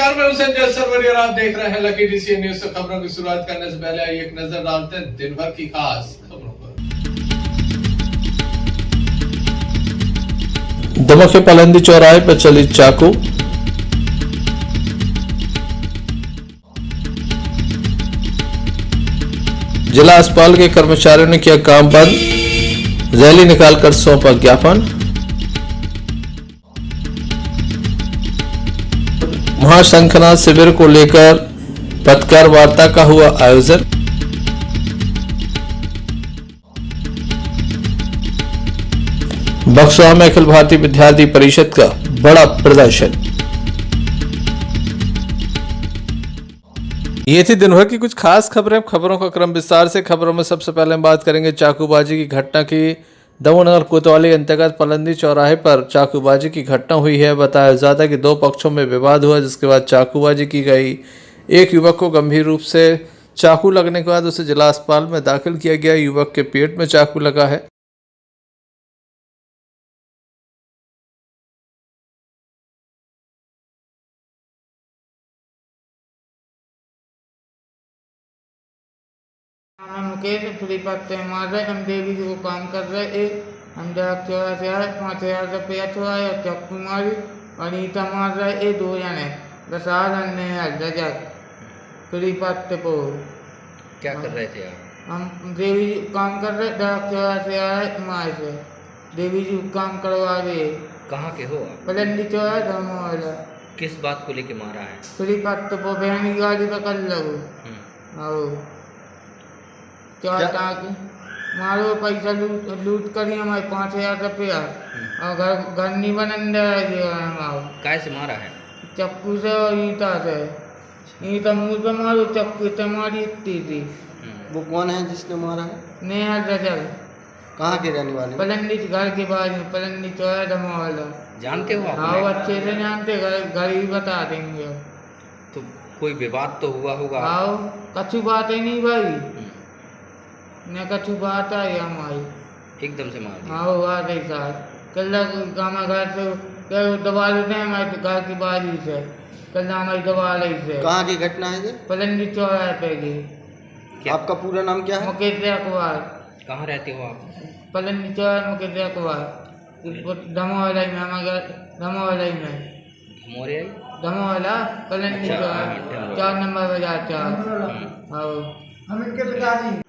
नमस्कार, मैं हुसैन जैसलमेर और आप देख रहे हैं लकी डीसीएन न्यूज। से खबरों की शुरुआत करने से पहले आइए एक नजर डालते हैं दिन भर की खास खबरों पर। दमक के पलंदी चौराहे पर चली चाकू। जिला अस्पताल के कर्मचारियों ने किया काम बंद, रैली निकालकर सौंपा ज्ञापन। महाशंखनाद शिविर को लेकर पत्रकार वार्ता का हुआ आयोजन। बक्सवा में अखिल भारतीय विद्यार्थी परिषद का बड़ा प्रदर्शन। ये थी दिन भर की कुछ खास खबरें। खबरों का क्रम विस्तार से। खबरों में सबसे पहले हम बात करेंगे चाकूबाजी की घटना की। दमोह कोतवाली अंतर्गत पलंदी चौराहे पर चाकूबाजी की घटना हुई है। बताया जाता है कि दो पक्षों में विवाद हुआ, जिसके बाद चाकूबाजी की गई। एक युवक को गंभीर रूप से चाकू लगने के बाद उसे जिला अस्पताल में दाखिल किया गया। युवक के पेट में चाकू लगा है। हम मुकेश फ्री पत्ते मार रहे, हम देवी जी को काम कर रहे एक हम डाक चौरा से आए, 5,000 रुपया छुड़ाए और चक्कू मारी और ईटा मार रहे ए 2 जने दसाल अन्य रजक फ्री पत्ते को। क्या कर रहे थे आप? हम देवी जी को काम कर रहे, डाक चौरा से आए माए से देवी जी को काम करवा गए। कहाँ के हो आप? पलंदी चौरा दमोह वाला। किस बात को लेके मारा है? फ्री पत्ते को बहन की गाड़ी पर कर लगो और मारो पैसा लूट करी हमारे 5,000 रुपया और घर नहीं बनन दे रहे। काय से मारा है? चक्कू से और ईटा से। ईटा मुँह पे मारो, चक्कू से मारी इतनी थी। वो कौन है जिसने मारा है? नेहा रजक। कहाँ के रहने वाले? पलंदी घर के बाद में, पलंदी चौरा दमोह वाला। जानते हो आप? हाँ अच्छे से जानते, घर ही बता देंगे। तो कोई विवाद तो हुआ होगा? हाँ कछु बात ही नहीं भाई, न कछु बात आई हमारी। एकदम से मार दिया? हाँ हुआ रही साहब कल घर से क्या दबा देते हैं हमारे घर की बाजी से। कल हमारी दबा रही से। कहाँ की घटना है ये? पलंदी चौराहे पे की। आपका पूरा नाम क्या है? मुकेश कुमार। कहाँ रहते हो आप? पलंदी चौराहे मुकेश कुमार। दमोह वाला में हमारे दमोह वाला में मोरे आई? दमोह वाला पलंदी चौराहे 4 नंबर बाजार 4। हाँ हम इनके पिताजी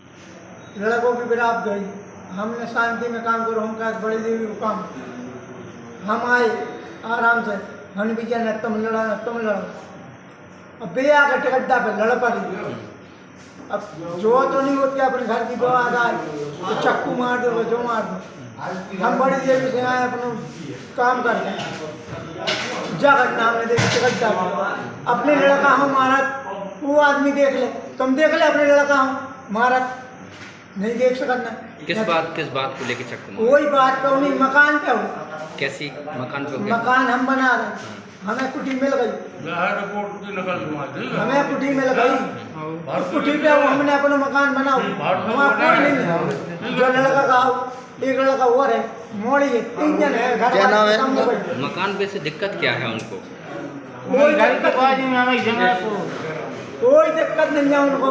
लड़कों की बिरात गई, हमने शांति में काम करो, हम कहा बड़ी देवी को काम। हम आए आराम से, हमने भी क्या तुम लड़ो। अब बे आकर टिकट्टा पे लड़ पड़ी। अब जो तो नहीं होती अपने घर की बात आए तो चक्कू मार दो, जो मार दो। हम बड़ी देवी से आए अपने काम करके जा घटना हमने देखी टिकट्टा पे। अपने लड़का हूँ मारा, वो आदमी देख ले, तुम देख ले अपने लड़का हूँ मारा, नहीं देख सकता। किस बात को लेके चक्कर मारा? कोई बात तो नहीं, मकान पे हो। कैसी मकान पे हो गया? मकान हम बना रहे, हमें कुटी मिल गई। हमें कुटी मिल गई, कुटी पे हमने अपना मकान बनाओ। हमारा कोई नहीं है, जो लड़का का हो, एक लड़का और है, मोड़ी है, 3 जन है घर। क्या नाम है? मकान पे से दिक्कत क्या है उनको? कोई घर के बाजू में हमें जगह को कोई दिक्कत नहीं है उनको,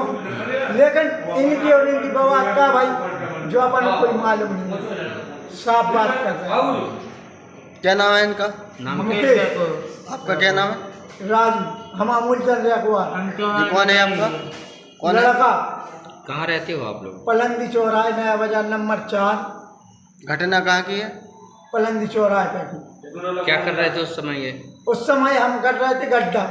लेकिन इनकी और इनकी बवाद का भाई जो अपन को कोई मालूम नहीं, साफ बात कर रहे हैं। क्या नाम है इनका? नाम आपका क्या नाम है? राजू। हम अमूल चल रहा कुआ। ये कौन है आपका? कौन है? लड़का कहाँ रहते हो आप लोग? पलंदी चौराहे नया बाजार नंबर 4। घटना कहाँ की है? पलंदी चौराहे पे की। क्या कर रहे थे उस समय? ये उस समय हम कर रहे थे गड्ढा।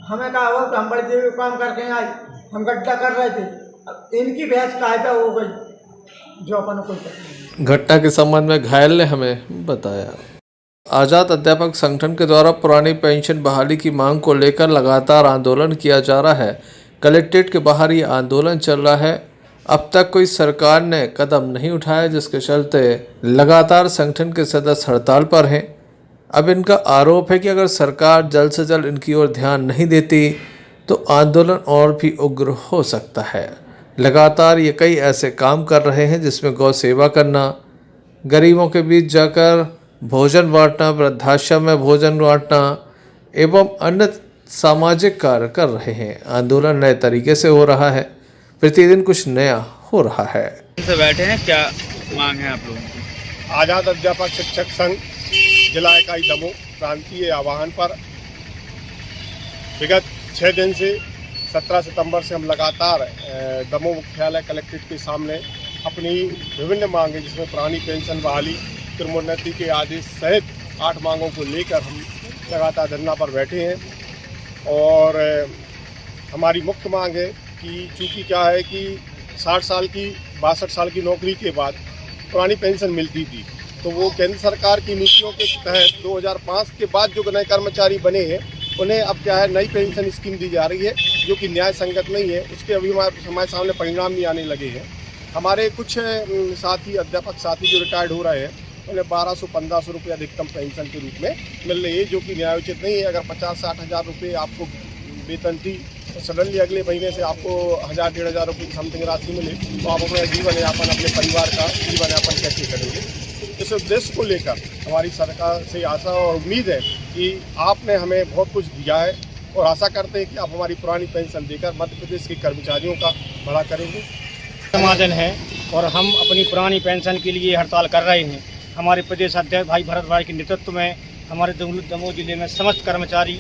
हमें कहा हो कि हम बड़ी देवी को काम करके आए, हम गड्ढा कर रहे थे। अब इनकी भैंस कायदा हो गई जो अपन को कोई। घटना के संबंध में घायल ने हमें बताया। आजाद अध्यापक संगठन के द्वारा पुरानी पेंशन बहाली की मांग को लेकर लगातार आंदोलन किया जा रहा है। कलेक्ट्रेट के बाहर ये आंदोलन चल रहा है। अब तक कोई सरकार ने कदम नहीं उठाया, जिसके चलते लगातार संगठन के सदस्य हड़ताल पर हैं। अब इनका आरोप है कि अगर सरकार जल्द से जल्द इनकी ओर ध्यान नहीं देती तो आंदोलन और भी उग्र हो सकता है। लगातार ये कई ऐसे काम कर रहे हैं जिसमें गौ सेवा करना, गरीबों के बीच जाकर भोजन बांटना, वृद्धाश्रम में भोजन बांटना एवं अन्य सामाजिक कार्य कर रहे हैं। आंदोलन नए तरीके से हो रहा है, प्रतिदिन कुछ नया हो रहा है। से बैठे हैं, क्या मांग है आप लोगों की? आज़ाद अध्यापक शिक्षक संघ जिला इकाई दमोह प्रांतीय आह्वान पर विगत 6 दिन से 17 सितंबर से हम लगातार दमोह मुख्यालय कलेक्ट्रेट के सामने अपनी विभिन्न मांगे, जिसमें पुरानी पेंशन बहाली, क्रमोन्नति के आदेश सहित 8 मांगों को लेकर हम लगातार धरना पर बैठे हैं। और हमारी मुख्य मांग है कि चूँकि क्या है कि 60 साल की 62 साल की नौकरी के बाद पुरानी पेंशन मिलती थी, तो वो केंद्र सरकार की नीतियों के तहत 2005 के बाद जो नए कर्मचारी बने हैं उन्हें अब क्या है नई पेंशन स्कीम दी जा रही है, जो कि न्याय संगत नहीं है। उसके अभी हमारे सामने परिणाम नहीं आने लगे हैं। हमारे कुछ साथी अध्यापक साथी जो रिटायर्ड हो रहे हैं उन्हें 1200-1500 रुपये अधिकतम पेंशन के रूप में मिल रही है, जो कि न्यायोचित नहीं है। अगर 50-60 हज़ार रुपये आपको वेतन थी तो सडनली अगले महीने से आपको 1000-1500 रुपये की समथिंग राशि मिले, तो आप अपना जीवन यापन, अपने परिवार का जीवन यापन कैसे करेंगे? इस उद्देश्य को लेकर हमारी सरकार से आशा और उम्मीद है कि आपने हमें बहुत कुछ दिया है और आशा करते हैं कि आप हमारी पुरानी पेंशन देकर मध्य प्रदेश के कर्मचारियों का भला करेंगे। समाधान है और हम अपनी पुरानी पेंशन के लिए हड़ताल कर रहे हैं। हमारे प्रदेश अध्यक्ष भाई भरत भाई के नेतृत्व में हमारे दमोह जिले में समस्त कर्मचारी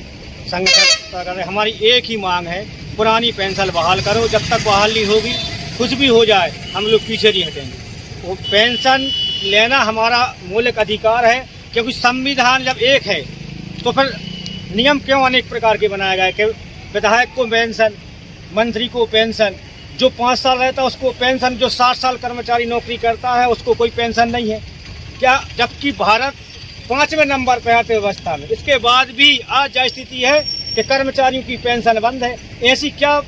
संगठन कर रहे। हमारी एक ही मांग है, पुरानी पेंशन बहाल करो। जब तक बहाल नहीं होगी, कुछ भी हो जाए, हम लोग पीछे नहीं हटेंगे। वो पेंशन लेना हमारा मौलिक अधिकार है, क्योंकि संविधान जब एक है तो फिर नियम क्यों अनेक प्रकार के बनाया गया है कि विधायक को पेंशन, मंत्री को पेंशन, जो 5 साल रहता है उसको पेंशन, जो 60 साल कर्मचारी नौकरी करता है उसको कोई पेंशन नहीं है क्या? जबकि भारत 5वें नंबर पर है अर्थव्यवस्था में। इसके बाद भी आज यह स्थिति है कि कर्मचारियों की पेंशन बंद है। ऐसी क्या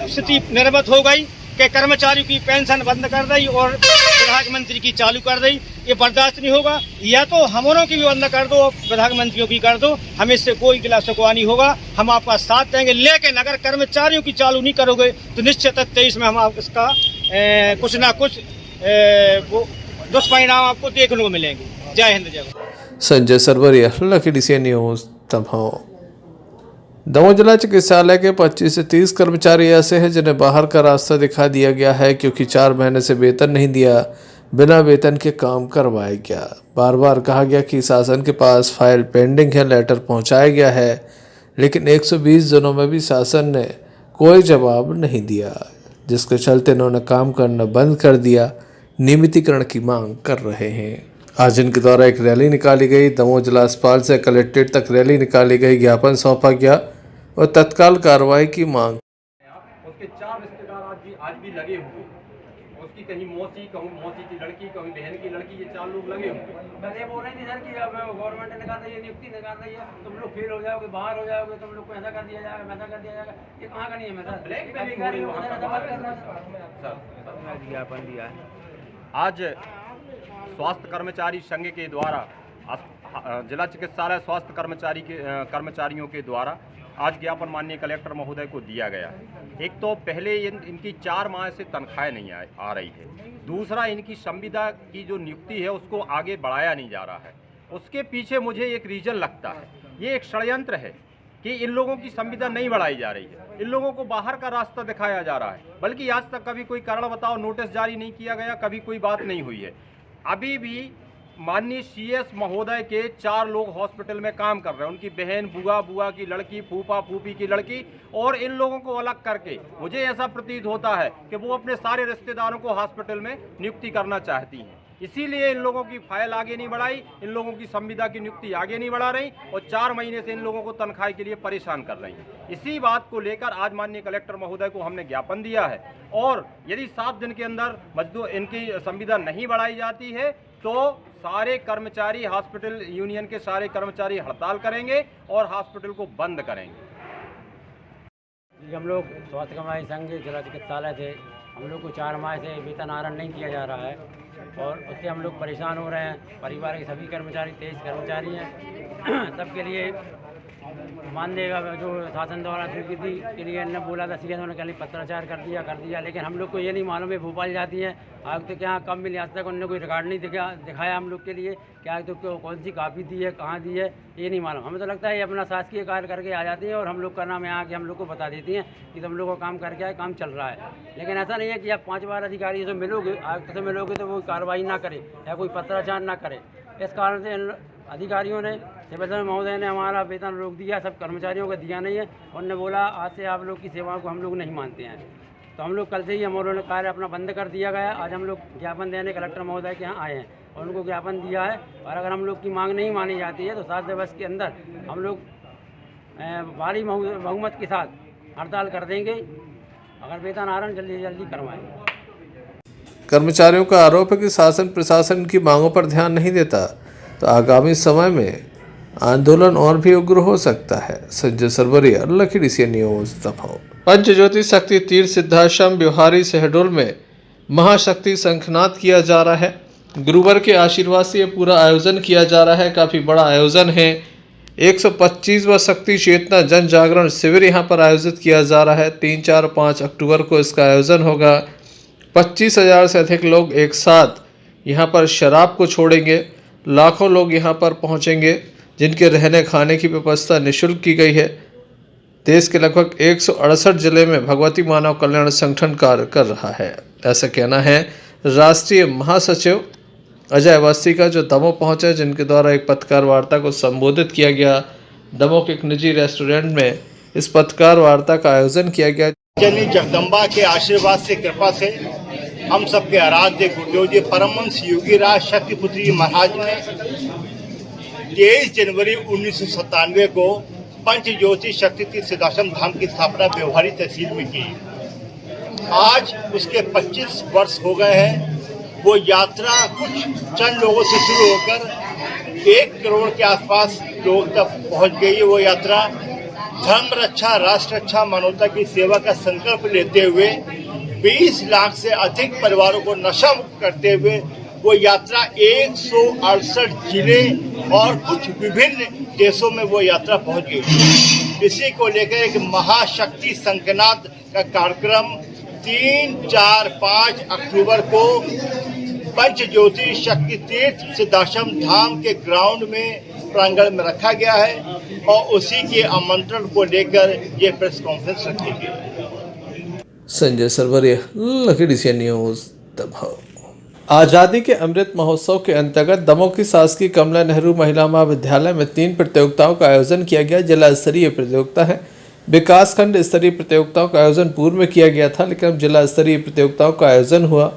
स्थिति निर्मित हो गई कि कर्मचारियों की पेंशन बंद कर दी और विधायक मंत्री की चालू कर दी? ये बर्दाश्त नहीं होगा। या तो हमरों की भी बंद कर दो, विधायक मंत्रियों की कर दो, हमें इससे कोई गिला शिकवा नहीं होगा। हम आपका साथ देंगे, लेकिन अगर कर्मचारियों की चालू नहीं करोगे तो निश्चित 23 में हम इसका कुछ ना कुछ दुष्परिणाम आपको देखने को मिलेंगे। जय हिंद, जय Bharat. Sanjay Sarwaria, lucky DCN news, Damoh. Damoh जिला चिकित्सालय के 25 से 30 कर्मचारी ऐसे हैं जिन्हें बाहर का रास्ता दिखा दिया गया है, क्योंकि 4 महीने से वेतन नहीं दिया, बिना वेतन के काम करवाया गया। बार बार कहा गया कि शासन के पास फाइल पेंडिंग है, लेटर पहुंचाया गया है, लेकिन 120 दिनों में भी शासन ने कोई जवाब नहीं दिया, जिसके चलते इन्होंने काम करना बंद कर दिया। नियमितीकरण की मांग कर रहे हैं। आज इनके द्वारा एक रैली निकाली गई। दमोह जिला अस्पताल से कलेक्ट्रेट तक रैली निकाली गई, ज्ञापन सौंपा गया और तत्काल कार्रवाई की मांग। उसके 4 रिश्तेदार आज भी लगे हुए, उसकी कहीं मौसी, कहूँ मौसी की लड़की, कहीं बहन की लड़की, ये 4 लोग लगे हुए। मैं ये बोल रही थी सर कि गवर्नमेंट ने निकाल रही है, नियुक्ति निकाल रही है, तुम लोग फेल हो जाओगे, बाहर हो जाओगे, तुम लोग को ऐसा कर दिया जाएगा, वैसा कर दिया जाएगा। ये कहाँ का नियम है सर? ज्ञापन दिया है। आज स्वास्थ्य कर्मचारी संघ के द्वारा, जिला चिकित्सालय स्वास्थ्य कर्मचारियों के द्वारा आज ज्ञापन माननीय कलेक्टर महोदय को दिया गया है। एक तो पहले इनकी 4 माह से तनख्वाहें नहीं आ रही है। दूसरा, इनकी संविदा की जो नियुक्ति है उसको आगे बढ़ाया नहीं जा रहा है। उसके पीछे मुझे एक रीजन लगता है, ये एक षड्यंत्र है कि इन लोगों की संविदा नहीं बढ़ाई जा रही है, इन लोगों को बाहर का रास्ता दिखाया जा रहा है। बल्कि आज तक कभी कोई कारण बताओ नोटिस जारी नहीं किया गया, कभी कोई बात नहीं हुई है। अभी भी माननीय CS महोदय के 4 लोग हॉस्पिटल में काम कर रहे हैं, उनकी बहन, बुआ की लड़की, फूफा फूफी की लड़की, और इन लोगों को अलग करके मुझे ऐसा प्रतीत होता है कि वो अपने सारे रिश्तेदारों को हॉस्पिटल में नियुक्ति करना चाहती हैं। इसीलिए इन लोगों की फाइल आगे नहीं बढ़ाई, इन लोगों की संविदा की नियुक्ति आगे नहीं बढ़ा रही और 4 महीने से इन लोगों को तनख्वाह के लिए परेशान कर रही हैं। इसी बात को लेकर आज माननीय कलेक्टर महोदय को हमने ज्ञापन दिया है, और यदि 7 दिन के अंदर मजदूर इनकी संविदा नहीं बढ़ाई जाती है तो सारे कर्मचारी, हॉस्पिटल यूनियन के सारे कर्मचारी हड़ताल करेंगे और हॉस्पिटल को बंद करेंगे। हम लोग स्वास्थ्य कर्मचारी संघ जिला चिकित्सालय से हम लोग को 4 माह से वेतन आहरण नहीं किया जा रहा है और उससे हम लोग परेशान हो रहे हैं। परिवार के सभी कर्मचारी 23 कर्मचारी हैं, सबके लिए मानदेय जो शासन द्वारा स्वीकृति के लिए इन्होंने बोला था सीएम ने कल पत्राचार कर दिया, लेकिन हम लोग को ये नहीं मालूम है भोपाल जाती है आज तक यहाँ कब मिली, आज तक उन्होंने कोई रिकॉर्ड नहीं दिखाया हम लोग के लिए कि आज तो कौन सी कापी दी है, कहाँ दी है, ये नहीं मालूम। हमें तो लगता है ये अपना शासकीय कार्य करके आ जाती हैं और हम लोग का नाम यहाँ आके हम लोग को बता देती हैं कि तुम लोग को काम करके आए, काम चल रहा है। लेकिन ऐसा नहीं है कि आप 5 बार अधिकारी से मिलोगे, आयुक्त से मिलोगे तो वो कार्रवाई ना करे या कोई पत्राचार ना करे। इस कारण से अधिकारियों ने सिविल महोदय ने हमारा वेतन रोक दिया, सब कर्मचारियों को दिया नहीं है। उन्होंने बोला आज से आप लोग की सेवाओं को हम लोग नहीं मानते हैं। तो हम लोग कल से ही हमारे कार्य अपना बंद कर दिया गया। आज हम लोग ज्ञापन देने कलेक्टर महोदय के यहाँ आए हैं और उनको ज्ञापन दिया है, और अगर हम लोग की मांग नहीं मानी जाती है तो 7 दिवस के अंदर हम लोग भारी बहुमत के साथ हड़ताल कर देंगे, अगर वेतन आहरण जल्दी से जल्दी करवाएंगे। कर्मचारियों का आरोप है कि शासन प्रशासन की मांगों पर ध्यान नहीं देता, तो आगामी समय में आंदोलन और भी उग्र हो सकता है। Sanjay Sarwaria, lucky DCN news, Damoh. Panchjyoti Shakti Tirth Siddhashram Bihari Shahdol में महाशक्ति शंखनाद किया जा रहा है। गुरुवर के आशीर्वाद से पूरा आयोजन किया जा रहा है। काफ़ी बड़ा आयोजन है। 125वां शक्ति चेतना जन जागरण शिविर यहाँ पर आयोजित किया जा रहा है। 3, 4, 5 अक्टूबर को इसका आयोजन होगा। 25,000 से अधिक लोग एक साथ यहाँ पर शराब को छोड़ेंगे। लाखों लोग यहाँ पर पहुँचेंगे, जिनके रहने खाने की व्यवस्था निःशुल्क की गई है। देश के लगभग 168 जिले में भगवती मानव कल्याण संगठन कार्य कर रहा है, ऐसा कहना है राष्ट्रीय महासचिव अजय अवस्थी का, जो दमोह पहुंचे, जिनके द्वारा एक पत्रकार वार्ता को संबोधित किया गया। दमोह के एक निजी रेस्टोरेंट में इस पत्रकार वार्ता का आयोजन किया गया। जननी जगदम्बा के आशीर्वाद से, कृपा से हम सबके आराध्य गुरुदेव जी परमहंस योगी राज शक्तिपुत्री जी महाराज ने 23 जनवरी 1997 को पंचज्योति शक्ति तीर्थ सिद्धाश्रम धाम की स्थापना व्यवहारी तहसील में की। आज उसके 25 वर्ष हो गए हैं। वो यात्रा कुछ चंद लोगों से शुरू होकर 1 करोड़ के आसपास लोग तक पहुंच गई है। वो यात्रा धर्म रक्षा, राष्ट्र रक्षा, मानवता की सेवा का संकल्प लेते हुए 20 लाख से अधिक परिवारों को नशा मुक्त करते हुए वो यात्रा 168 जिले और कुछ विभिन्न देशों में वो यात्रा पहुंच गई। इसी को लेकर एक महाशक्ति शंखनाद का कार्यक्रम 3, 4, 5 अक्टूबर को पंचज्योति शक्ति तीर्थ सिद्धाश्रम धाम के ग्राउंड में प्रांगण में रखा गया है और उसी के आमंत्रण को लेकर ये प्रेस कॉन्फ्रेंस रखी गई। Sanjay Sarwaria, lucky DCN news, Damoh. आज़ादी के अमृत महोत्सव के अंतर्गत दमोह की शासकीय कमला नेहरू महिला महाविद्यालय में 3 प्रतियोगिताओं का आयोजन किया गया। जिला स्तरीय प्रतियोगिता है। विकासखंड स्तरीय प्रतियोगिताओं का आयोजन पूर्व में किया गया था, लेकिन अब जिला स्तरीय प्रतियोगिताओं का आयोजन हुआ।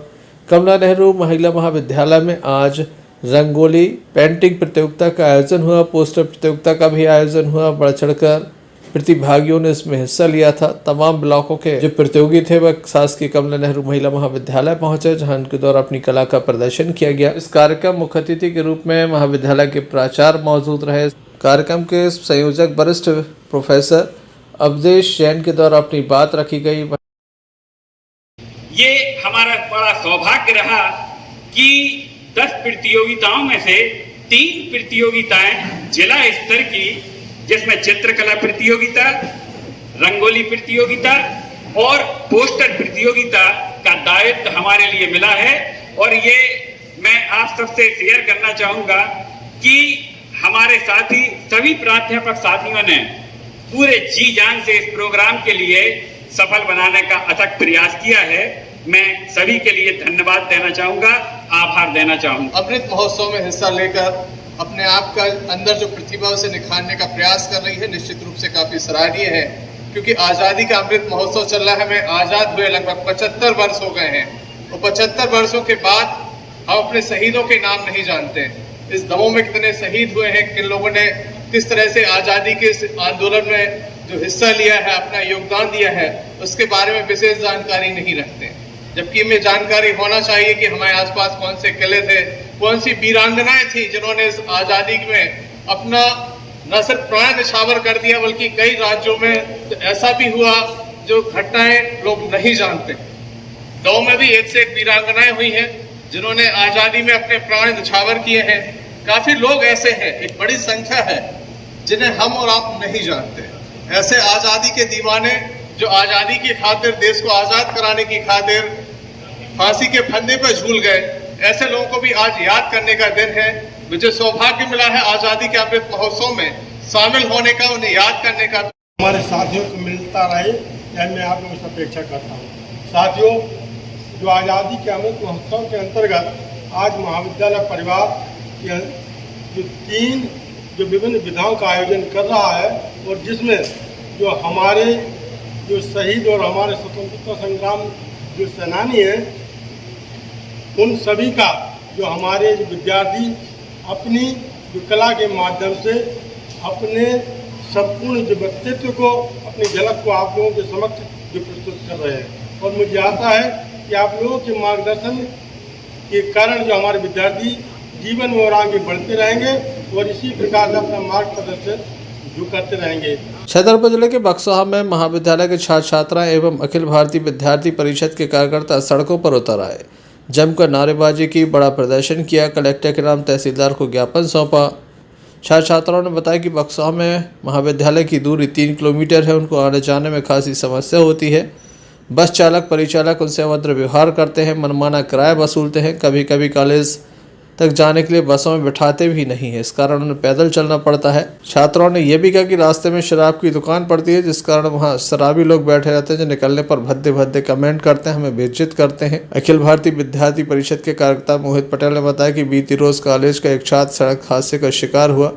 कमला नेहरू महिला महाविद्यालय में आज रंगोली पेंटिंग प्रतियोगिता का आयोजन हुआ। पोस्टर प्रतियोगिता का भी आयोजन हुआ। बढ़ चढ़कर प्रतिभागियों ने इसमें हिस्सा लिया था। तमाम ब्लॉकों के जो प्रतियोगी थे वह शासकीय कमला नेहरू महिला महाविद्यालय पहुंचे, जहां उनके द्वारा अपनी कला का प्रदर्शन किया गया। इस कार्यक्रम मुख्य अतिथि के रूप में महाविद्यालय के प्राचार्य मौजूद रहे। कार्यक्रम के संयोजक वरिष्ठ प्रोफेसर अवधेश जैन के द्वारा अपनी बात रखी गई। ये हमारा बड़ा सौभाग्य रहा कि 10 प्रतियोगिताओं में से 3 प्रतियोगिताएं जिला स्तर की, जिसमें चित्रकला प्रतियोगिता, रंगोली प्रतियोगिता और पोस्टर प्रतियोगिता का दायित्व हमारे लिए मिला है। और ये मैं आप सबसे शेयर करना चाहूंगा कि हमारे साथी सभी प्राध्यापक साथियों ने पूरे जी जान से इस प्रोग्राम के लिए सफल बनाने का अथक प्रयास किया है। मैं सभी के लिए धन्यवाद देना चाहूंगा, आभार देना चाहूंगा। अमृत महोत्सव में हिस्सा लेकर अपने आप का अंदर जो प्रतिभा उसे निखारने का प्रयास कर रही है, निश्चित रूप से काफी सराहनीय है, क्योंकि आज़ादी का अमृत महोत्सव चल रहा है। हमें आज़ाद हुए लगभग 75 वर्ष हो गए हैं और 75 वर्षों के बाद हम अपने शहीदों के नाम नहीं जानते। इस दमोह में कितने शहीद हुए हैं, किन लोगों ने किस तरह से आज़ादी के आंदोलन में जो हिस्सा लिया है, अपना योगदान दिया है, उसके बारे में विशेष जानकारी नहीं रखते। जबकि हमें जानकारी होना चाहिए कि हमारे आसपास कौन से किले थे, कौन सी वीरांगनाएं थी जिन्होंने इस आज़ादी में अपना न सिर्फ प्राण न्यौछावर कर दिया, बल्कि कई राज्यों में तो ऐसा भी हुआ जो घटनाएं लोग नहीं जानते। दमोह में भी 1 से 1 वीरांगनाएं हुई हैं जिन्होंने आज़ादी में अपने प्राण न्यौछावर किए हैं। काफी लोग ऐसे हैं, एक बड़ी संख्या है जिन्हें हम और आप नहीं जानते। ऐसे आज़ादी के दीवाने जो आज़ादी की खातिर, देश को आज़ाद कराने की खातिर फांसी के फंदे पर झूल गए, ऐसे लोगों को भी आज याद करने का दिन है। मुझे सौभाग्य मिला है आज़ादी के अमृत महोत्सव में शामिल होने का, उन्हें याद करने का। हमारे साथियों को मिलता रहे, यह मैं आप लोगों से अपेक्षा करता हूँ। साथियों, जो आज़ादी के अमृत महोत्सव के अंतर्गत आज महाविद्यालय परिवार के जो विभिन्न विधाओं का आयोजन कर रहा है, और जिसमें जो हमारे जो शहीद और हमारे स्वतंत्रता संग्राम जो सेनानी हैं, उन सभी का जो हमारे जो विद्यार्थी अपनी जो कला के माध्यम से अपने संपूर्ण जो व्यक्तित्व को, अपनी झलक को आप लोगों के समक्ष जो प्रस्तुत कर रहे हैं। और मुझे आशा है कि आप लोगों के मार्गदर्शन के कारण जो हमारे विद्यार्थी जीवन में और आगे बढ़ते रहेंगे और इसी प्रकार से अपना मार्ग प्रदर्शन जो करते रहेंगे। छतरपुर जिले के बक्सोहा में महाविद्यालय के छात्र छात्राएं एवं अखिल भारतीय विद्यार्थी परिषद के कार्यकर्ता सड़कों पर उतर आए, जमकर नारेबाजी की, बड़ा प्रदर्शन किया, कलेक्टर के नाम तहसीलदार को ज्ञापन सौंपा। छात्र छात्राओं ने बताया कि बक्सोहा में महाविद्यालय की दूरी 3 किलोमीटर है, उनको आने जाने में खासी समस्या होती है। बस चालक परिचालक उनसे अभद्र व्यवहार करते हैं, मनमाना किराया वसूलते हैं, कभी कभी कॉलेज तक जाने के लिए बसों में बिठाते भी नहीं है, इस कारण उन्हें पैदल चलना पड़ता है। छात्रों ने यह भी कहा कि रास्ते में शराब की दुकान पड़ती है, जिस कारण वहां शराबी लोग बैठे रहते हैं, जो निकलने पर भद्दे भद्दे कमेंट करते हैं, हमें बेइज्जत करते हैं। अखिल भारतीय विद्यार्थी परिषद के कार्यकर्ता मोहित पटेल ने बताया कि बीती रोज कॉलेज का एक छात्र सड़क हादसे का शिकार हुआ,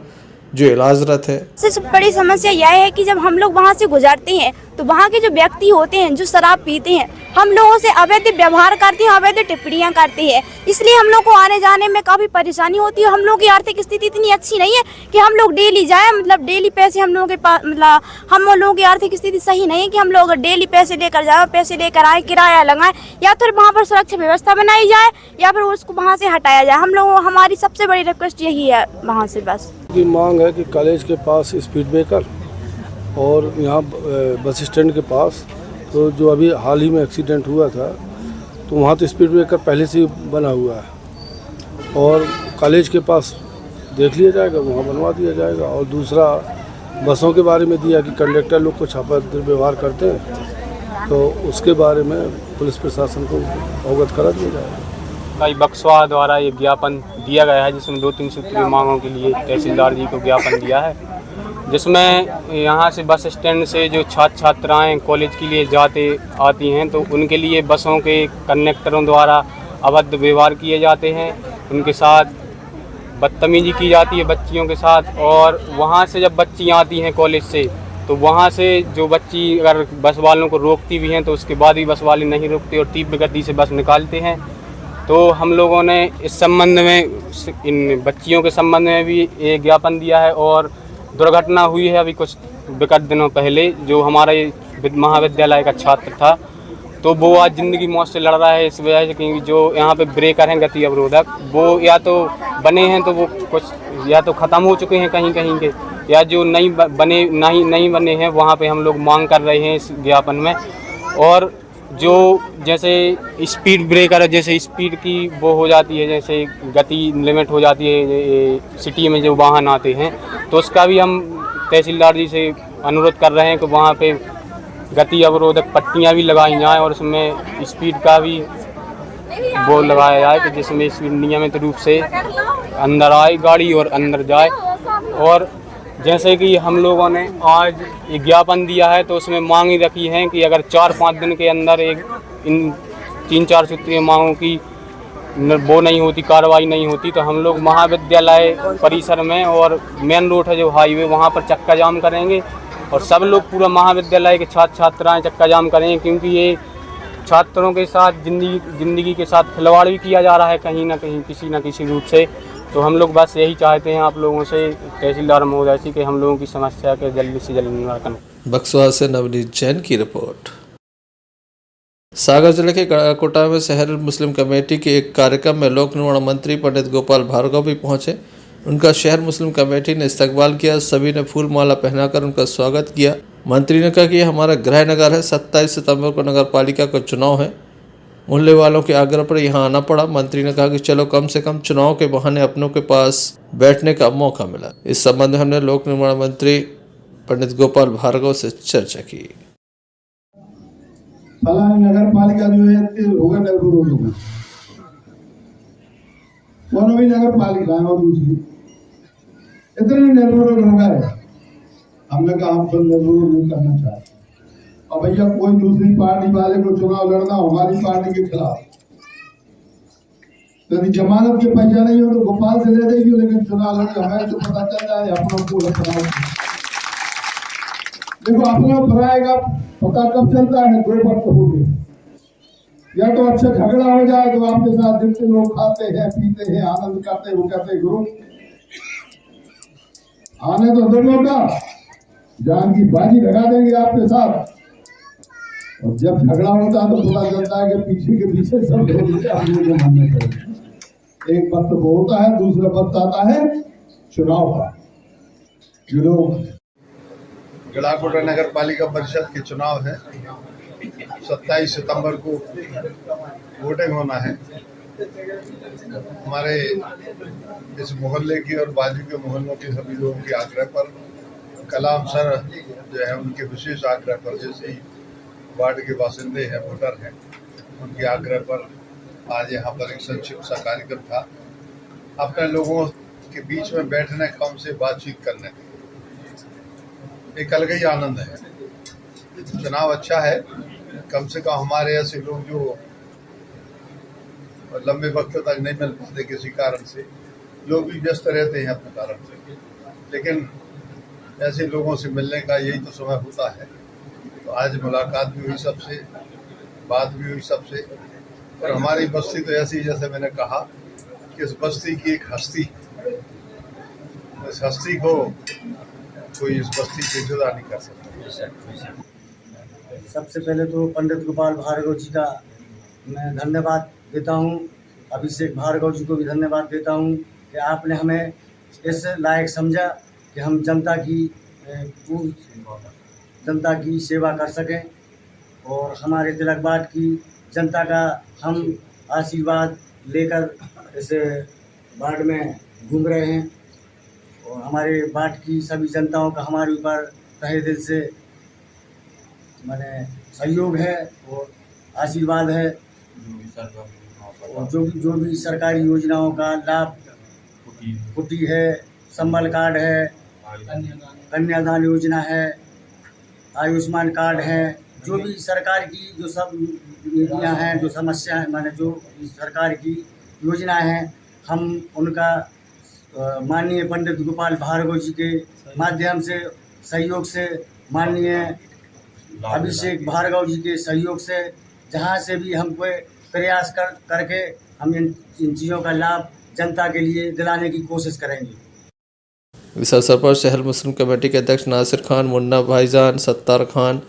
जो इलाजरत है। सबसे बड़ी समस्या यह है कि जब हम लोग वहाँ से गुजरते हैं तो वहाँ के जो व्यक्ति होते हैं जो शराब पीते हैं, हम लोगों से अवैध व्यवहार करते हैं, अवैध टिप्पणियाँ करते हैं। इसलिए हम लोग को आने जाने में काफ़ी परेशानी होती है। हम लोग की आर्थिक स्थिति इतनी अच्छी नहीं है कि हम लोग डेली जाएं, मतलब डेली पैसे हम लोगों के पास, मतलब हम लोगों की आर्थिक स्थिति सही नहीं है कि हम लोग डेली पैसे लेकर जाए, पैसे लेकर आए, किराया लगाएं, या फिर वहाँ पर सुरक्षा व्यवस्था बनाई जाए या फिर उसको वहाँ से हटाया जाए। हम लोग, हमारी सबसे बड़ी रिक्वेस्ट यही है वहाँ से। बस की मांग है कि कॉलेज के पास स्पीड ब्रेकर और यहाँ बस स्टैंड के पास, तो जो अभी हाल ही में एक्सीडेंट हुआ था, तो वहाँ तो स्पीड ब्रेकर पहले से ही बना हुआ है और कॉलेज के पास देख लिया जाएगा, वहाँ बनवा दिया जाएगा। और दूसरा, बसों के बारे में दिया कि कंडक्टर लोग कुछ अभद्र व्यवहार करते हैं, तो उसके बारे में पुलिस प्रशासन को अवगत करा दिया जाएगा। बक्सवा द्वारा ये ज्ञापन दिया गया है, जिसमें 2-3 सूत्रीय मांगों के लिए तहसीलदार जी को ज्ञापन दिया है, जिसमें यहाँ से बस स्टैंड से जो छात्र छात्राएं कॉलेज के लिए जाते आती हैं, तो उनके लिए बसों के कंडक्टरों द्वारा अभद्र व्यवहार किए जाते हैं, उनके साथ बदतमीजी की जाती है बच्चियों के साथ। और वहाँ से जब बच्ची आती हैं कॉलेज से, तो वहाँ से जो बच्ची अगर बस वालों को रोकती भी हैं, तो उसके बाद भी बस वाले नहीं रोकते और तीव्र गति से बस निकालते हैं। तो हम लोगों ने इस संबंध में, इन बच्चियों के संबंध में भी एक ज्ञापन दिया है। और दुर्घटना हुई है अभी कुछ विगत दिनों पहले, जो हमारा महाविद्यालय का छात्र था, तो वो आज ज़िंदगी मौत से लड़ रहा है इस वजह से कि जो यहाँ पे ब्रेकर हैं गति अवरोधक, वो या तो बने हैं तो वो कुछ या तो ख़त्म हो चुके हैं कहीं कहीं के, या जो नहीं बने हैं, वहाँ पे हम लोग मांग कर रहे हैं इस ज्ञापन में। और जो जैसे स्पीड ब्रेकर है, जैसे स्पीड की वो हो जाती है, जैसे गति लिमिट हो जाती है सिटी में जो वाहन आते हैं, तो उसका भी हम तहसीलदार जी से अनुरोध कर रहे हैं कि वहाँ पे गति अवरोधक पट्टियाँ भी लगाई जाएँ और उसमें स्पीड का भी वो लगाया जाए कि जिसमें स्पीड नियमित रूप से अंदर आए गाड़ी और अंदर जाए। और जैसे कि हम लोगों ने आज एक ज्ञापन दिया है, तो उसमें मांग ही रखी है कि अगर 4-5 दिन के अंदर इन 3-4 सूत्रीय मांगों की वो नहीं होती, कार्रवाई नहीं होती, तो हम लोग महाविद्यालय परिसर में और मेन रोड है जो हाईवे, वहाँ पर चक्का जाम करेंगे और सब लोग पूरा महाविद्यालय के छात्र छात्राएँ चक्का जाम करेंगे, क्योंकि ये छात्रों के साथ जिंदगी के साथ खिलवाड़ भी किया जा रहा है कहीं ना कहीं, किसी न किसी रूप से। तो हम लोग बस यही चाहते हैं आप लोगों से, तहसीलदार महोदय से, कि हम लोगों की समस्या के जल्दी से जल्दी निवारण करें। बक्सवा से नवनीत जैन की रिपोर्ट। सागर जिले के कोटा में शहर मुस्लिम कमेटी के एक कार्यक्रम में लोक निर्माण मंत्री पंडित गोपाल भार्गव भी पहुंचे। उनका शहर मुस्लिम कमेटी ने इस्तकबाल किया, सभी ने फूल माला पहनाकर उनका स्वागत किया। मंत्री ने कहा कि हमारा गृह नगर है, 27 सितंबर को नगर पालिका का चुनाव है, मूल्य वालों के आग्रह पर यहाँ आना पड़ा। मंत्री ने कहा कि चलो कम से कम चुनाव के बहाने अपनों के पास बैठने का मौका मिला। इस संबंध में हमने लोक निर्माण मंत्री पंडित गोपाल भार्गव से चर्चा की। फलानी नगर पालिका जो है होगा नेहरू रोड में, दोनों भी नगर पालिका है और दूसरी इतने नेहरू रोड होगा है। हमने कहा हम तो नेहरू रोड नहीं करना चाहते। और भैया कोई दूसरी पार्टी वाले को चुनाव लड़ना हमारी पार्टी के खिलाफ, यदि जमानत के पैसा नहीं हो तो गोपाल से ले देगी, लेकिन चुनाव लड़े हमें तो पता चल जाए अपना पूरा चुनाव। देखो अपना भराएगा पता कब चलता है, 2 वक्त हो गए। या तो अच्छा झगड़ा हो जाए तो आपके साथ जितने लोग खाते हैं पीते हैं आनंद करते वो कहते गुरु आने तो दोनों का जान की बाजी लगा देंगे आपके साथ। और जब झगड़ा होता है तो पता चलता है कि पीछे सब लोग मानने पड़े। एक वक्त वो होता है, दूसरा वक्त आता है चुनाव का। जो लोग गढ़ाकोटा नगर पालिका परिषद के चुनाव है, 27 सितंबर को वोटिंग होना है। हमारे इस मोहल्ले की और बाजू के मोहल्लों के सभी लोगों के आग्रह पर, कलाम सर जो है उनके विशेष आग्रह पर, जैसे ही वार्ड के बासिंदे हैं, वोटर हैं, उनके आग्रह पर आज यहाँ पर एक संक्षिप्त सा कार्यक्रम था। अपने लोगों के बीच में बैठने का, उनसे बातचीत करने एक अलग ही आनंद है। चुनाव अच्छा है, कम से कम हमारे ऐसे लोग जो लंबे वक्त तक नहीं मिल पाते किसी कारण से, लोग भी व्यस्त रहते हैं अपने कारण से, लेकिन ऐसे लोगों से मिलने का यही तो समय होता है। तो आज मुलाकात भी हुई सबसे, बात भी हुई सबसे। और हमारी बस्ती तो ऐसी, जैसे मैंने कहा कि इस बस्ती की एक हस्ती, इस हस्ती को कोई इस बस्ती से जुदा नहीं कर सकता। सबसे पहले तो पंडित गोपाल भार्गव जी का मैं धन्यवाद देता हूँ, अभिषेक भार्गव जी को भी धन्यवाद देता हूँ कि आपने हमें इस लायक समझा कि हम जनता की सेवा कर सकें और हमारे तिलकबाट की जनता का हम आशीर्वाद लेकर इस वार्ड में घूम रहे हैं। और हमारे बाट की सभी जनताओं का हमारे ऊपर तहे दिल से माने सहयोग है और आशीर्वाद है। और जो भी सरकारी योजनाओं का लाभ, कुटी है, संबल कार्ड है, कन्यादान योजना है, आयुष्मान कार्ड है, जो भी सरकार की जो सब नीतियाँ हैं, जो समस्या है, माने जो सरकार की योजना हैं, हम उनका माननीय पंडित गोपाल भार्गव जी के माध्यम से, सहयोग से, माननीय अभिषेक भार्गव जी के सहयोग से, जहाँ से भी हम कोई प्रयास करके हम इन चीज़ों का लाभ जनता के लिए दिलाने की कोशिश करेंगे। इस अवसर पर शहर मुस्लिम कमेटी के अध्यक्ष नासिर खान, मुन्ना भाईजान, सत्तार खान,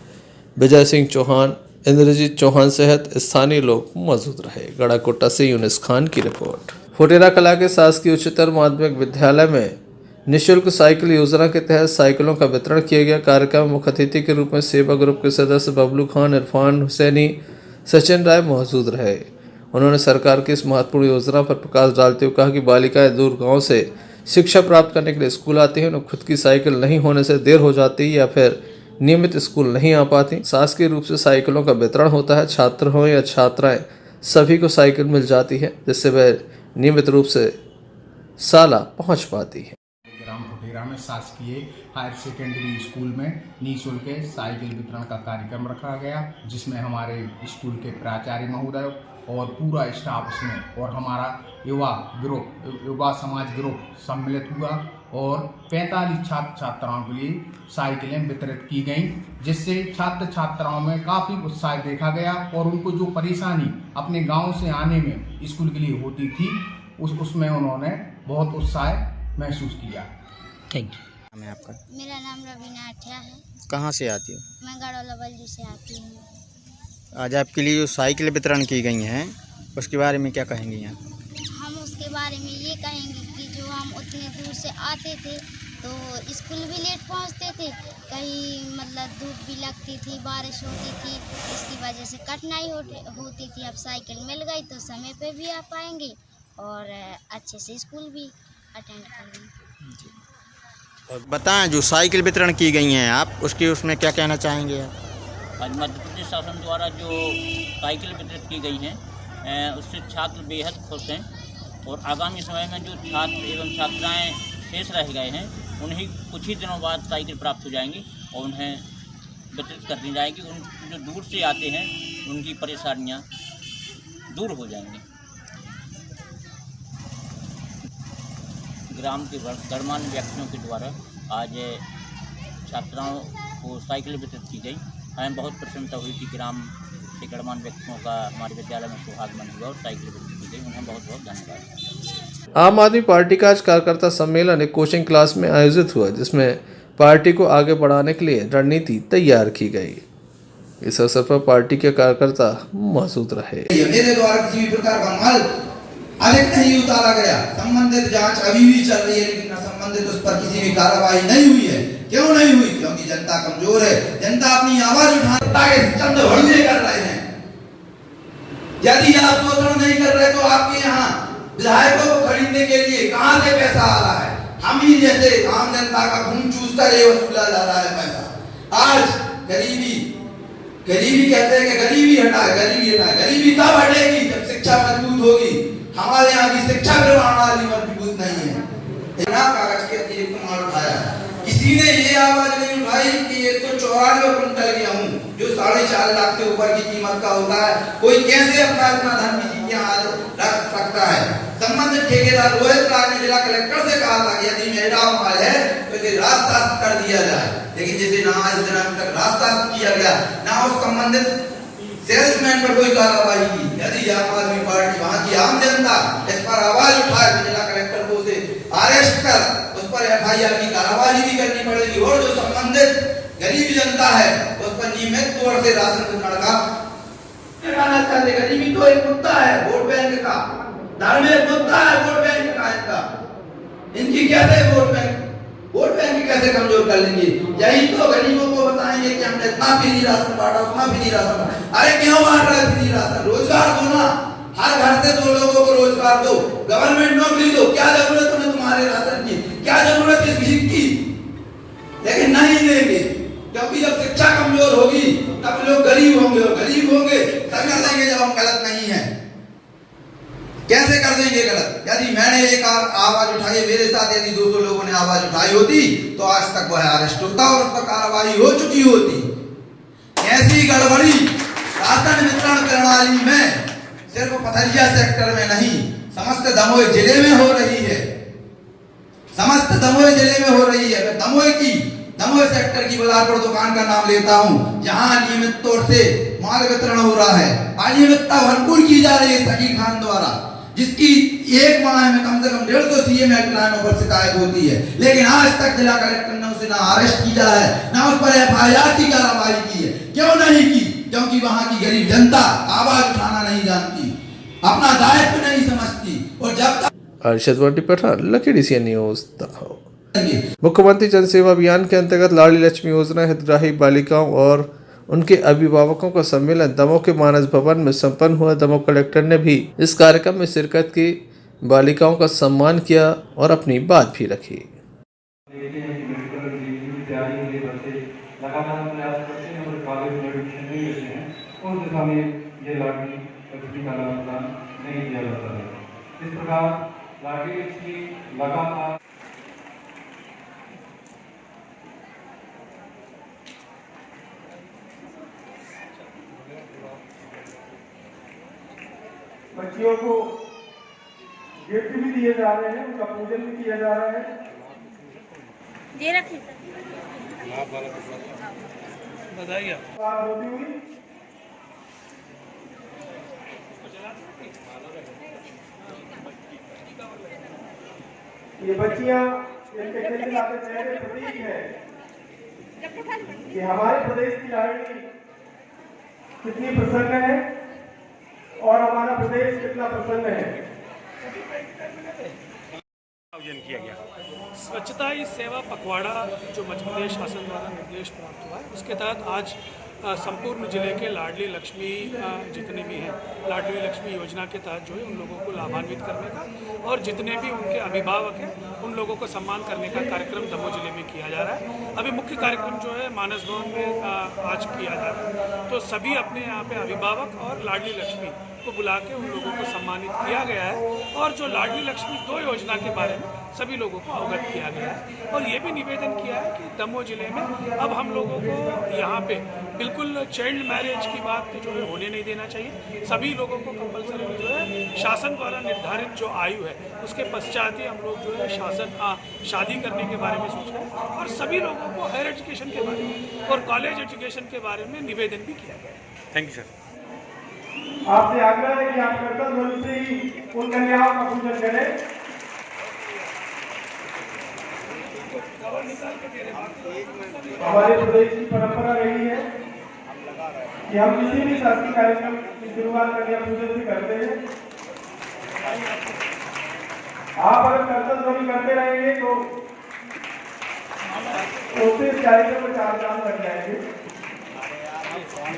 विजय सिंह चौहान, इंद्रजीत चौहान सहित स्थानीय लोग मौजूद रहे। गढ़ाकोटा से यूनिस खान की रिपोर्ट। फुटेरा कला के शासकीय उच्चतर माध्यमिक विद्यालय में निःशुल्क साइकिल योजना के तहत साइकिलों का वितरण किया गया। कार्यक्रम में मुख्य अतिथि के रूप में सेवा ग्रुप के सदस्य बबलू खान, इरफान हुसैनी, सचिन राय मौजूद रहे। उन्होंने सरकार की इस महत्वपूर्ण योजना पर प्रकाश डालते हुए कहा कि बालिकाएं दूर गांव से शिक्षा प्राप्त करने के लिए स्कूल आती हैं, उन्हें खुद की साइकिल नहीं होने से देर हो जाती या फिर नियमित स्कूल नहीं आ पाती। शासकीय रूप से साइकिलों का वितरण होता है। छात्र हो या छात्राएं, सभी को साइकिल मिल जाती है, जिससे वह नियमित रूप से शाला पहुंच पाती है। ग्राम फुटेरा में शासकीय हायर सेकेंडरी स्कूल में निःशुल्क साइकिल वितरण का कार्यक्रम रखा गया, जिसमें हमारे स्कूल के प्राचार्य महोदय और पूरा स्टाफ इसमें और हमारा युवा समाज ग्रुप सम्मिलित हुआ और 45 छात्र छात्राओं के लिए साइकिलें वितरित की गईं, जिससे छात्र छात्राओं में काफ़ी उत्साह देखा गया और उनको जो परेशानी अपने गांव से आने में स्कूल के लिए होती थी उसमें उन्होंने बहुत उत्साह महसूस किया। Thank you. मैं आपका मेरा नाम रवीना अठिया है। कहाँ से आती हो? मैं गढ़ौला बल्दी से आती हूँ। आज आपके लिए जो साइकिल वितरण की गई हैं उसके बारे में क्या कहेंगी आप? हम उसके बारे में ये कहेंगे कि जो हम उतने दूर से आते थे तो स्कूल भी लेट पहुंचते थे, कहीं मतलब धूप भी लगती थी, बारिश होती थी, इसकी वजह से कठिनाई होती थी। अब साइकिल मिल गई तो समय पे भी आ पाएंगे और अच्छे से स्कूल भी अटेंड करेंगे। और बताएं, जो साइकिल वितरण की गई हैं आप, उसमें क्या कहना चाहेंगे आप? आज मध्य प्रदेश शासन द्वारा जो साइकिल वितरित की गई हैं उससे छात्र बेहद खुश हैं और आगामी समय में जो छात्र एवं छात्राएं शेष रह गए हैं उन्हें कुछ ही दिनों बाद साइकिल प्राप्त हो जाएंगी और उन्हें वितरित कर दी जाएगी। उन जो दूर से आते हैं उनकी परेशानियां दूर हो जाएंगी। ग्राम के गणमान्य व्यक्तियों के द्वारा आज छात्राओं को साइकिल वितरित की गई। हमें बहुत प्रसन्नता हुई कि ग्राम के गणमान्य व्यक्तियों का हमारे विद्यालय में सुहागमन हुआ और साइकिल वितरित की गई। उन्हें बहुत बहुत धन्यवाद। आम आदमी पार्टी का आज कार्यकर्ता सम्मेलन एक कोचिंग क्लास में आयोजित हुआ, जिसमें पार्टी को आगे बढ़ाने के लिए रणनीति तैयार की गई। इस अवसर पर पार्टी के कार्यकर्ता मौजूद रहे। मेरे द्वारा किसी भी प्रकार का माल अधिक नहीं उतारा गया। संबंधित जांच अभी भी चल रही है, लेकिन संबंधित उस पर किसी भी कार्रवाई नहीं हुई है। क्यों नहीं हुई? क्योंकि जनता कमजोर है। जनता अपनी आवाज उठाने के चंद भड़ुए कर रहे हैं। यदि आप शोषण नहीं कर रहे तो आपके यहाँ विधायकों को खरीदने के लिए कहां से पैसा आ रहा है? हम ही जैसे आम जनता का खून चूस कर ये वसूला जा रहा है पैसा। आज गरीबी कहते हैं कि गरीबी हटाए। गरीबी तब हटेगी जब शिक्षा मजबूत होगी। हमारे यहाँ की शिक्षा प्रणाली मजबूत नहीं है। कागज के अतिरिक्त माल उठाया, किसी ने ये आवाज नहीं उठाई कि 194 कुंटल गेहूं जो 4.5 लाख से ऊपर की कीमत का होता है, कोई कैसे अपना इतना धन किसी के यहाँ रख सकता है? संबंधित ठेकेदार रोहित राज ने जिला कलेक्टर से कहा था कि यदि मेरा माल है तो इसे रास्ता कर दिया जाए, लेकिन जैसे ना आज दिन तक रास्ता किया गया, ना उस संबंधित सेल्समैन पर कोई कार्रवाई की। यदि आम आदमी पार्टी वहां की आम जनता इस पर आवाज उठाए तो जिला कलेक्टर को उसे अरेस्ट कर उस पर FIR की कार्रवाई भी करनी पड़ेगी और जो संबंधित गरीब जनता है उस पर नियमित तौर से राशन वितरण का कहना चाहते। गरीबी तो एक मुद्दा है वोट बैंक का, धर्म एक मुद्दा है वोट बैंक का। इनकी कैसे वोट बैंक कैसे कमजोर कर लेंगे? यही तो गरीबों को बताएंगे कि हमने इतना फ्री राशन बांटा, उतना फ्री राशन बांटा। अरे क्यों बांट रहे फ्री राशन? रोजगार दो ना, हर घर से 2 लोगों को रोजगार दो, गवर्नमेंट नौकरी दो। क्या जरूरत है तुम्हारे राशन की? क्या जरूरत है किसी की? लेकिन नहीं देंगे, क्योंकि जब शिक्षा कमजोर होगी तब लोग गरीब होंगे और गरीब होंगे तब कर देंगे जब हम गलत नहीं है। कैसे कर देंगे गलत? यदि मैंने एक आवाज उठाई, मेरे साथ यदि 200 लोगों ने आवाज उठाई होती तो आज तक वह अरेस्ट होता और उस पर कार्रवाई हो चुकी होती। ऐसी गड़बड़ी राशन वितरण प्रणाली में सिर्फ पथरिया सेक्टर में नहीं, समस्त दमोह जिले में हो रही है। समस्त दमोह जिले में हो रही है। दमोह सेक्टर की बलारपुर दुकान का नाम लेता हूं, जहां नियमित तौर से माल वितरण हो रहा है। अनियमितता भरपूर की जा रही है सकी खान द्वारा, जिसकी एक माह में कम से कम 150 CM हेल्पलाइनों पर शिकायत होती है, लेकिन आज तक जिला कलेक्टर ने उसे ना अरेस्ट किया है, ना उस पर FIR की कार्रवाई की है। क्यों नहीं की? क्योंकि वहां की गरीब जनता आवाज उठाना नहीं जानती, अपना दायित्व नहीं समझती। और जब तक Arshad Bunty Pathan, Lucky DCN News दखो। मुख्यमंत्री जन सेवा अभियान के अंतर्गत लाडली लक्ष्मी योजना हितग्राही बालिकाओं और उनके अभिभावकों का सम्मेलन दमोह के मानस भवन में संपन्न हुआ। दमोह कलेक्टर ने भी इस कार्यक्रम में शिरकत की, बालिकाओं का सम्मान किया और अपनी बात भी रखी। इस प्रकार लाडली लक्ष्मी लगातार बच्चियों को गिफ्ट भी दिए जा रहे हैं, उनका पूजन भी किया जा रहा है। ये रखिए बताइए होती हुई ये बच्चियां इनके खिलखिलाते चेहरे प्रतीक है कि हमारे प्रदेश की रानी कितनी प्रसन्न है और हमारा प्रदेश कितना प्रसन्न है। आयोजन किया गया? स्वच्छता ही सेवा पखवाड़ा जो मध्य प्रदेश शासन द्वारा निर्देश प्राप्त हुआ है, उसके तहत आज संपूर्ण जिले के लाडली लक्ष्मी जितने भी हैं, लाडली लक्ष्मी योजना के तहत जो है उन लोगों को लाभान्वित करने का और जितने भी उनके अभिभावक हैं उन लोगों को सम्मान करने का कार्यक्रम दमोह जिले में किया जा रहा है। अभी मुख्य कार्यक्रम जो है मानस भवन में आज किया जा रहा है, तो सभी अपने यहाँ पे अभिभावक और लाडली लक्ष्मी को बुला के उन लोगों को सम्मानित किया गया है और जो लाडली लक्ष्मी 2 योजना के बारे में सभी लोगों को अवगत किया गया है और ये भी निवेदन किया है कि दमोह जिले में अब हम लोगों को यहाँ पे बिल्कुल चाइल्ड मैरिज की बात जो है होने नहीं देना चाहिए। सभी लोगों को कंपलसरी जो है शासन द्वारा निर्धारित जो आयु है उसके पश्चात ही हम लोग जो है शादी करने के बारे में सोच रहे हैं और सभी लोगों को हायर एजुकेशन के बारे में और कॉलेज एजुकेशन के बारे में निवेदन भी किया गया है। Thank you sir. आपसे आग्रह है कि आप कर्तव्य ध्वनि से ही उन कन्याओं का पूजन करें। हमारे प्रदेश की परंपरा रही है कि हम किसी भी शासकीय कार्यक्रम की शुरुआत कन्या पूजन से करते हैं। आप अगर कर्तव्य ध्वनि करते रहेंगे तो उससे इस कार्यक्रम में 4 चांद लग जाएंगे।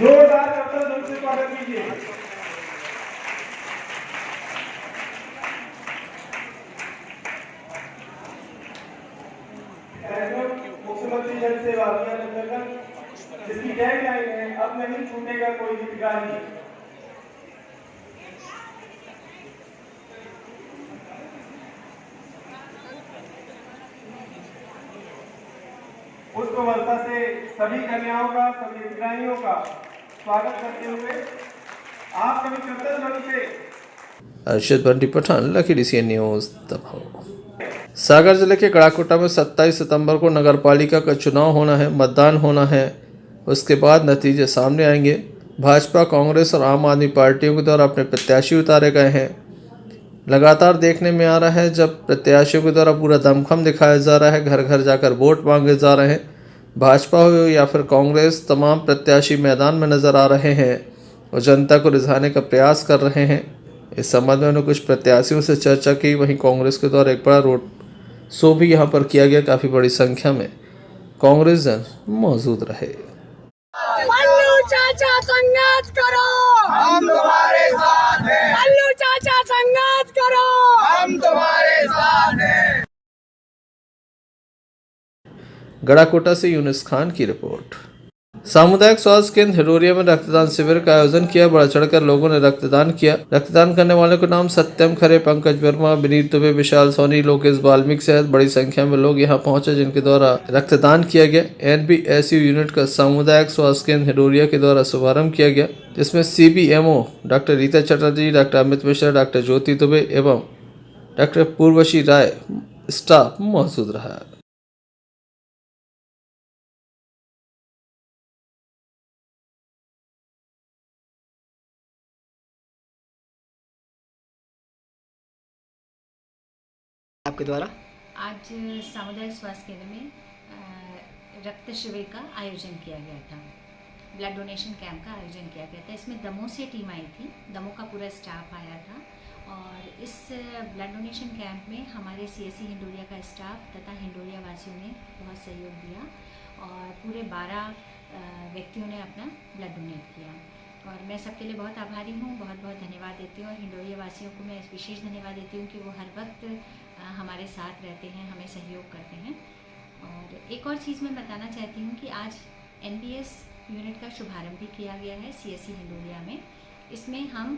जोरदार कर्तव्य ध्वनि से स्वागत कीजिए। मुख्यमंत्री जन सेवा अभियान अंतर्गत जिसकी टैगलाइन है अब नहीं छूटेगा कोई हितग्राही। पुष्प वर्षा से सभी कन्याओं का, सभी हितग्राहियों का स्वागत करते हुए आप सभी कर्तव्य ध्वनि से Arshad Bunty Pathan, Lucky DCN news Damoh. Sagar जिले के गड़ाकोटा में 27 सितंबर को नगरपालिका का चुनाव होना है, मतदान होना है। उसके बाद नतीजे सामने आएंगे। भाजपा, कांग्रेस और आम आदमी पार्टियों के द्वारा अपने प्रत्याशी उतारे गए हैं। लगातार देखने में आ रहा है जब प्रत्याशियों के द्वारा पूरा दमखम दिखाया जा रहा है, घर घर जाकर वोट मांगे जा रहे हैं। भाजपा हो या फिर कांग्रेस, तमाम प्रत्याशी मैदान में नजर आ रहे हैं और जनता को रिझाने का प्रयास कर रहे हैं। इस संबंध में उन्होंने कुछ प्रत्याशियों से चर्चा की। वहीं कांग्रेस के द्वारा एक बड़ा रोड शो भी यहां पर किया गया। काफ़ी बड़ी संख्या में कांग्रेस जन मौजूद रहे। मल्लू चाचा संघर्ष करो, हम तुम्हारे साथ हैं। मल्लू चाचा संघर्ष करो, हम तुम्हारे साथ हैं। गड़ाकोटा से यूनुस खान की रिपोर्ट। सामुदायिक स्वास्थ्य केंद्र हिडोरिया में रक्तदान शिविर का आयोजन किया। बढ़ चढ़कर लोगों ने रक्तदान किया। रक्तदान करने वालों के नाम सत्यम खरे, पंकज वर्मा, विनीत दुबे, विशाल सोनी, लोकेश वाल्मीकि सहित बड़ी संख्या में लोग यहां पहुंचे जिनके द्वारा रक्तदान किया गया। NBSU यूनिट का सामुदायिक स्वास्थ्य केंद्र हिडोरिया के द्वारा शुभारंभ किया गया, जिसमें CBMO doctor Rita Chatterjee, doctor Amit Mishra, doctor Jyoti Dubey एवं डॉक्टर पूर्वशी राय स्टाफ मौजूद रहा। आपके द्वारा आज सामुदायिक स्वास्थ्य केंद्र में रक्त शिविर का आयोजन किया गया था। ब्लड डोनेशन कैंप का आयोजन किया गया था। इसमें दमोह से टीम आई थी, दमोह का पूरा स्टाफ आया था और इस ब्लड डोनेशन कैंप में हमारे CSC हिंडोरिया का स्टाफ तथा हिंडोरिया वासियों ने बहुत सहयोग दिया और पूरे 12 व्यक्तियों ने अपना ब्लड डोनेट किया और मैं सबके लिए बहुत आभारी हूँ, बहुत बहुत धन्यवाद देती हूँ। और हिंडोरिया वासियों को मैं विशेष धन्यवाद देती हूँ कि वो हर वक्त हमारे साथ रहते हैं, हमें सहयोग करते हैं। और एक और चीज़ मैं बताना चाहती हूँ कि आज NBS यूनिट का शुभारंभ भी किया गया है CSC हिंडोरिया में। इसमें हम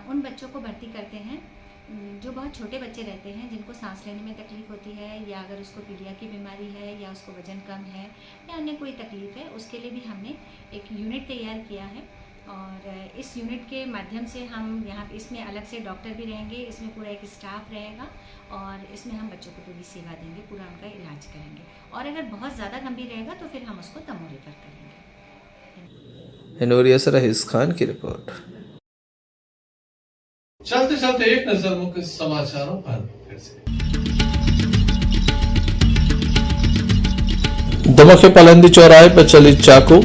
उन बच्चों को भर्ती करते हैं जो बहुत छोटे बच्चे रहते हैं, जिनको सांस लेने में तकलीफ़ होती है या अगर उसको पीलिया की बीमारी है या उसको वज़न कम है या अन्य कोई तकलीफ़ है, उसके लिए भी हमने एक यूनिट तैयार किया है। और इस यूनिट के माध्यम से हम यहाँ इसमें अलग से डॉक्टर भी रहेंगे, इसमें पूरा एक स्टाफ रहेगा और इसमें हम बच्चों को पूरी सेवा देंगे, पूरा उनका इलाज करेंगे और अगर बहुत ज़्यादा गंभीर रहेगा तो फिर हम उसको दमोह रेफर करेंगे। हिंडोरिया से रहीस खान की रिपोर्ट। चलते चलते एक नजर मुख्य समाचारों पर फिर से। दमोह के पलंदी चौराहे पर चली चाकू।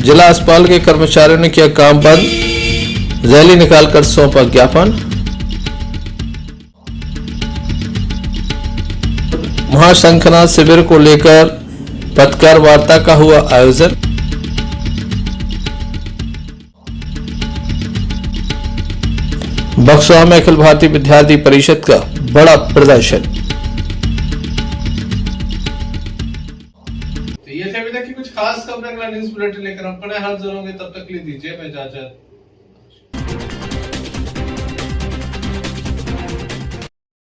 जिला अस्पताल के कर्मचारियों ने किया काम बंद। रैली निकालकर सौंपा ज्ञापन। महाशंखनाद शिविर को लेकर पत्रकार वार्ता का हुआ आयोजन। बक्सवा में अखिल भारतीय विद्यार्थी परिषद का बड़ा प्रदर्शन। तो ये थे अभी तक की कुछ खास खबरें। अगला न्यूज़ बुलेटिन लेकर हम पड़े हाथ जरूर, तब तक ले दीजिए इजाजत।